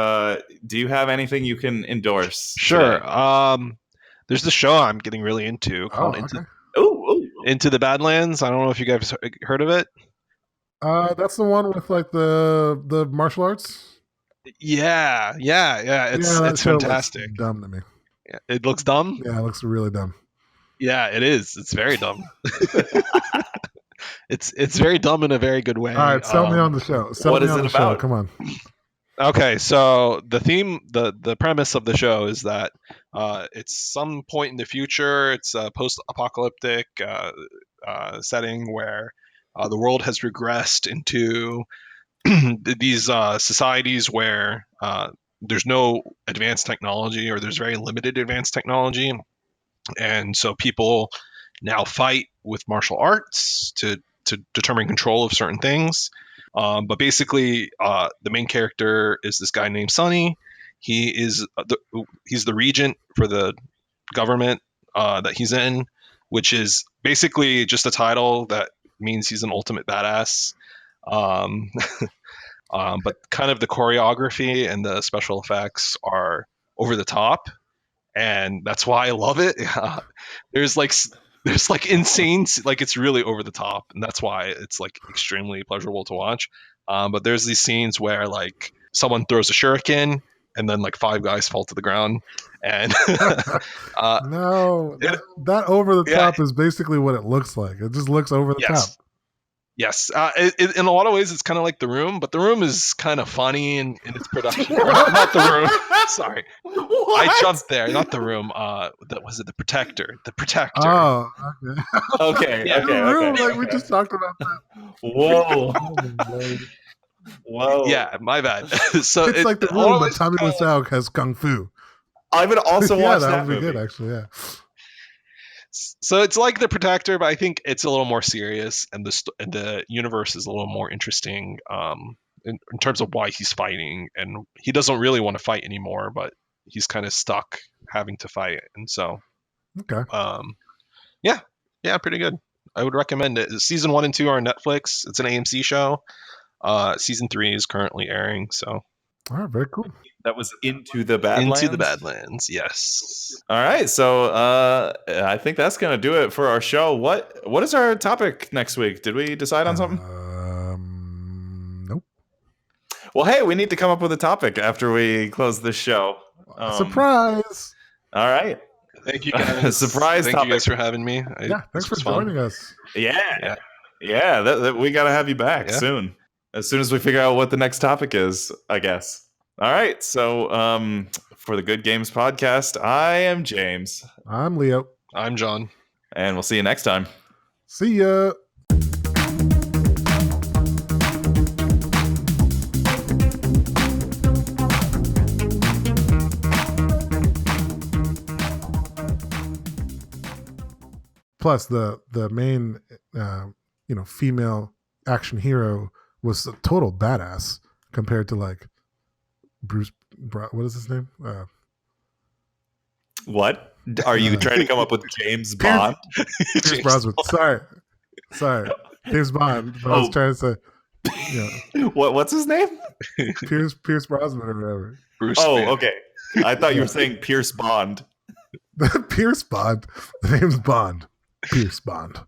Do you have anything you can endorse? Sure. Today? There's the show I'm getting really into called Into the Badlands. I don't know if you guys heard of it. That's the one with like the martial arts. Yeah. It's fantastic. Looks dumb to me. Yeah, it looks dumb. Yeah, it looks really dumb. Yeah, it is. It's very dumb. It's very dumb in a very good way. All right, sell me on the show. What is it about? Come on. Okay, so the premise of the show is that it's some point in the future. It's a post-apocalyptic setting where the world has regressed into these societies where there's no advanced technology, or there's very limited advanced technology, and so people now fight with martial arts to determine control of certain things. But basically, the main character is this guy named Sonny. He's the regent for the government that he's in, which is basically just a title that means he's an ultimate badass. But kind of the choreography and the special effects are over the top, and that's why I love it. There's like insane, like it's really over the top, and that's why it's like extremely pleasurable to watch. But there's these scenes where like someone throws a shuriken and then like 5 guys fall to the ground, and no, that over the top is basically what it looks like. It just looks over the top. Yes, in a lot of ways, it's kind of like The Room, but The Room is kind of funny in its production. Not The Room. Sorry, what? I jumped there. Not The Room. Was it The Protector? The Protector. Oh, okay. Okay. Room, like we just talked about that. Whoa. Whoa. Yeah, my bad. So it's like The Room, but Tommy Wiseau has kung fu. I would also watch that would be movie. Good, actually. Yeah. So it's like The Protector, but I think it's a little more serious, and the universe is a little more interesting in terms of why he's fighting, and he doesn't really want to fight anymore, but he's kind of stuck having to fight, and so okay, yeah, pretty good. I would recommend it. Season 1 and 2 are on Netflix. It's an AMC show. Season 3 is currently airing, so All right, very cool. That was Into the Badlands. Into the Badlands, yes. All right, so I think that's gonna do it for our show. What is our topic next week? Did we decide on something? Nope. Well, hey, we need to come up with a topic after we close this show. Surprise! All right. Thank you guys. Surprise Thank topic. you guys for having me. Thanks for joining us. Yeah. We got to have you back soon. As soon as we figure out what the next topic is, I guess. All right. So for the Good Games podcast, I am James. I'm Leo. I'm John. And we'll see you next time. See ya. Plus, the main, female action hero was a total badass compared to like Bruce. What is his name? What are you trying to come up with? James Bond? Pierce Brosnan. Sorry, James Bond. But I was trying to say, What's his name? Pierce Brosnan or whatever. Bruce. Okay. I thought you were saying Pierce Bond. Pierce Bond. The name's Bond. Pierce Bond.